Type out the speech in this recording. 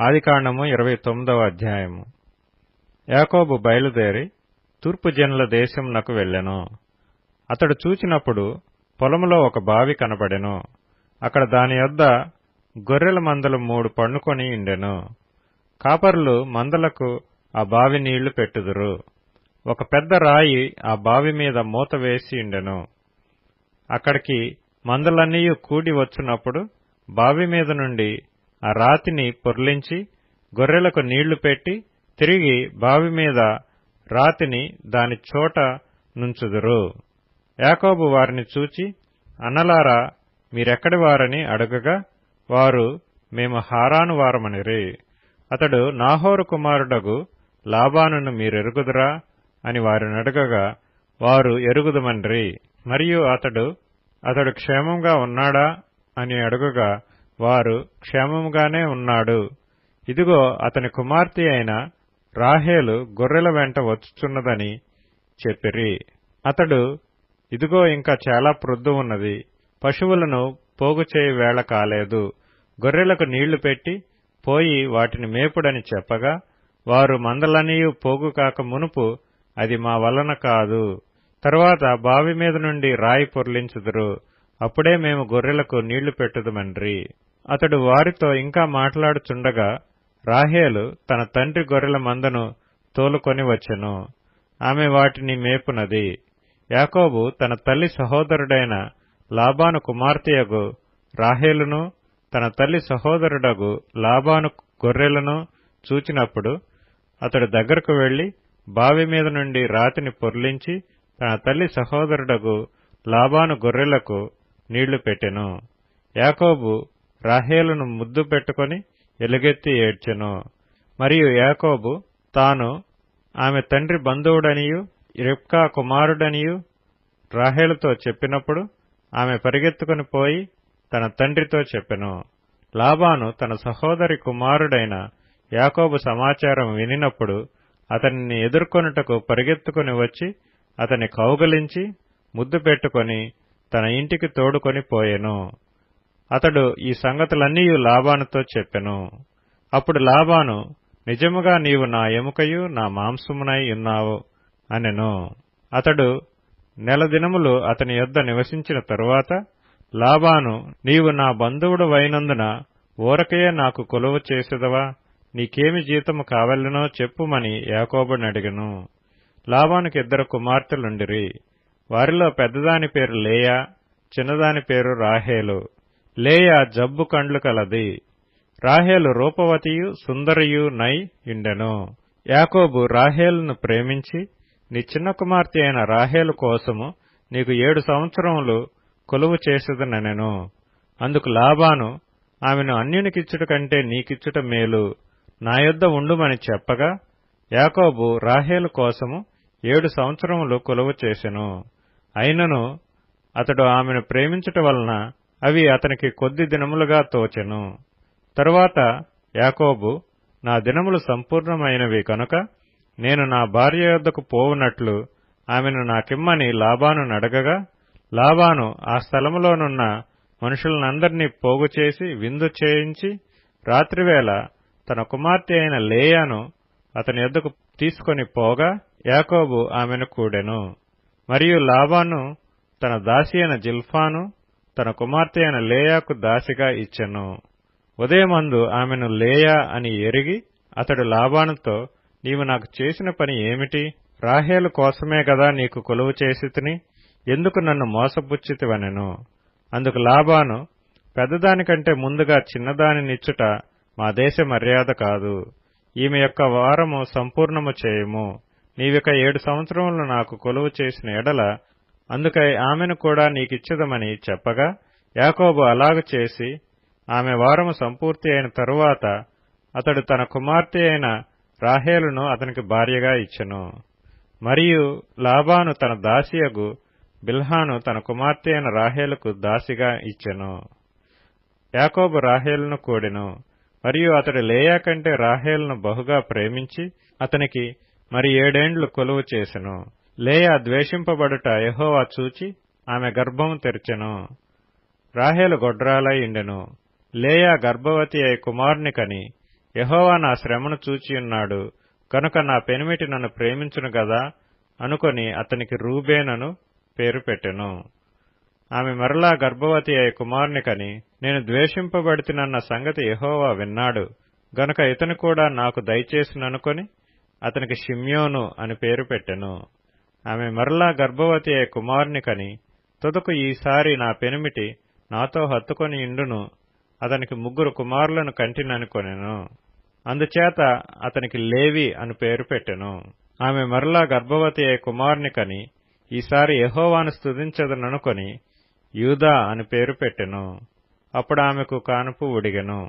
ఆదికాండము 29వ అధ్యాయము. యాకోబు బయలుదేరి తూర్పు జనుల దేశమునకు వెళ్ళెను. అతడు చూచినప్పుడు పొలములో ఒక బావి కనబడెను. అక్కడ దాని యొద్ద గొర్రెల మందలు 3 పండుకొని ఉండెను. కాపరులు మందలకు ఆ బావి నీళ్లు పెట్టుదురు. ఒక పెద్ద రాయి ఆ బావి మీద మూత వేసి ఉండెను. అక్కడికి మందలన్నీయు కూడి వచ్చునప్పుడు బావి మీద నుండి ఆ రాతిని పొర్లించి గొర్రెలకు నీళ్లు పెట్టి తిరిగి బావి మీద రాతిని దాని చోట నుంచుదురు. యాకోబు వారిని చూచి, అన్నలారా, మీరెక్కడి వారని అడగగా వారు, మేము హారాను వారమనిరి. అతడు, నాహోరు కుమారుడగు లాబానును మీరెరుగుదురా అని వారిని అడగగా వారు ఎరుగుదుమనిరి. మరియు అతడు క్షేమంగా ఉన్నాడా అని అడుగగా వారు, క్షేమముగానే ఉన్నాడు. ఇదిగో అతని కుమార్తె అయిన రాహేలు గొర్రెల వెంట వచ్చుచున్నదని చెప్పిరి. అతడు, ఇదిగో ఇంకా చాలా ప్రొద్దు ఉన్నది, పశువులను పోగుచేయి వేళ కాలేదు, గొర్రెలకు నీళ్లు పెట్టి పోయి వాటిని మేపుడని చెప్పగా వారు, మందలన్నీయు పోగు కాక మునుపు అది మా వలన కాదు. తరువాత బావి మీద నుండి రాయి పొర్లించుదురు, అప్పుడే మేము గొర్రెలకు నీళ్లు పెట్టుదుమన్రి. అతడు వారితో ఇంకా మాట్లాడుచుండగా రాహేలు తన తండ్రి గొర్రెల మందను తోలుకొని వచ్చెను. ఆమె వాటిని మేపునది. యాకోబు తన తల్లి సహోదరుడైన లాబాను కుమార్తెయగు రాహేలును తన తల్లి సహోదరుడగు లాబాను గొర్రెలను చూచినప్పుడు అతడు దగ్గరకు వెళ్లి బావి మీద నుండి రాతిని పొర్లించి తన తల్లి సహోదరుడగు లాబాను గొర్రెలకు నీళ్లు పెట్టెను. యాకోబు రాహేలును ముద్దు పెట్టుకొని ఎలుగెత్తి ఏడ్చెను. మరియు యాకోబు తాను ఆమె తండ్రి బంధువుడనియు రిబ్కా కుమారుడనియు రాహేలుతో చెప్పినప్పుడు ఆమె పరిగెత్తుకుని పోయి తన తండ్రితో చెప్పెను. లాబాను తన సహోదరి కుమారుడైన యాకోబు సమాచారం వినినప్పుడు అతనిని ఎదుర్కొనుటకు పరిగెత్తుకుని వచ్చి అతని కౌగలించి ముద్దు పెట్టుకొని తన ఇంటికి తోడుకొని పోయెను. అతడు ఈ సంగతులన్నీయు లాబానుతో చెప్పెను. అప్పుడు లాబాను, నిజముగా నీవు నా ఎముకయు నా మాంసమునై ఉన్నావు అనెను. అతడు నెల దినములు అతని యొద్ద నివసించిన తరువాత లాబాను, నీవు నా బంధువుడవైనందున ఊరకయే నాకు కొలువు చేసెదవా? నీకేమి జీతము కావలెనో చెప్పుమని యాకోబుని అడిగెను. లాబానుకి 2 కుమార్తెలుండిరి. వారిలో పెద్దదాని పేరు లేయా, చిన్నదాని పేరు రాహేలు. లేయా జబ్బు కండ్లు కలది. రాహేలు రూపవతియు సుందరియు నై ఉండెను. యాకోబు రాహేలును ప్రేమించి, నీ చిన్న కుమార్తె అయిన రాహేలు కోసము నీకు 7 సంవత్సరములు కొలువు చేసేదనెను. అందుకు లాబాను, ఆమెను అన్యునికిచ్చుట కంటే నీకిచ్చుట మేలు, నా యొద్ద ఉండుమని చెప్పగా యాకోబు రాహేలు కోసము 7 సంవత్సరములు కొలువు చేసెను. అయినను అతడు ఆమెను ప్రేమించుట వలన అవి అతనికి కొద్ది దినములుగా తోచెను. తరువాత యాకోబు, నా దినములు సంపూర్ణమైనవి కనుక నేను నా భార్య యొద్దకు పోవునట్లు ఆమెను నాకిమ్మని లాబాను నడగగా లాబాను ఆ స్థలములోనున్న మనుషులనందరినీ పోగుచేసి విందు చేయించి రాత్రివేళ తన కుమార్తె అయిన లేయాను అతని యొద్దకు తీసుకొని పోగా యాకోబు ఆమెను కూడెను. మరియు లాబాను తన దాసి అయిన జిల్పాను తన కుమార్తె అయిన లేయాకు దాసిగా ఇచ్చెను. ఉదయమందు ఆమెను లేయా అని ఎరిగి అతడు లాబానుతో, నీవు నాకు చేసిన పని ఏమిటి? రాహేలు కోసమే గదా నీకు కొలువు చేసితిని, ఎందుకు నన్ను మోసపుచ్చితివనెను. అందుకు లాబాను, పెద్దదానికంటే ముందుగా చిన్నదానినిచ్చుట మా దేశ మర్యాద కాదు. ఈమె యొక్క వారము సంపూర్ణము చేయము. నీవిక 7 సంవత్సరములు నాకు కొలువు చేసిన ఎడల అందుకై ఆమెను కూడా నీకిచ్చెదమని చెప్పగా యాకోబు అలాగు చేసి ఆమె వారము సంపూర్తి అయిన తరువాత అతడు తన కుమార్తె అయిన రాహేలును అతనికి భార్యగా ఇచ్చెను. మరియు లాబాను తన దాసియగు బిల్హాను తన కుమార్తె అయిన రాహేలుకు దాసిగా ఇచ్చెను. యాకోబు రాహేలును కూడెను. మరియు అతడు లేయా కంటే రాహేలును బహుగా ప్రేమించి అతనికి మరి 7 ఏండ్లు కొలువు చేసెను. లేయా ద్వేషింపబడుట యెహోవా చూచి ఆమె గర్భము తెరిచెను. రాహేలు గొడ్రాలై ఉండెను. లేయా గర్భవతి అయి కుమారుని కని యెహోవా నా శ్రమను చూచియున్నాడు కనుక నా పెనిమిటి నన్ను ప్రేమించును గదా అనుకొని అతనికి రూబేనను పేరు పెట్టెను. ఆమె మరలా గర్భవతి అయి కుమారుని కని, నేను ద్వేషింపబడితినన్న సంగతి యెహోవా విన్నాడు గనుక ఇతను కూడా నాకు దయచేసిననుకొని అతనికి షిమ్యోను అని పేరు పెట్టెను. ఆమె మరలా గర్భవతి అయి కుమారుని కని, తుదకు ఈసారి నా పెనిమిటి నాతో హత్తుకొని ఇండును, అతనికి 3 కుమారులను కంటిననుకొనెను. అందుచేత అతనికి లేవి అని పేరు పెట్టెను. ఆమె మరలా గర్భవతి అయి కుమారుని కని, ఈసారి యెహోవాను స్తుతించదననుకొని యూదా అని పేరు పెట్టెను. అప్పుడు ఆమెకు కానుపు ఉడిగెను.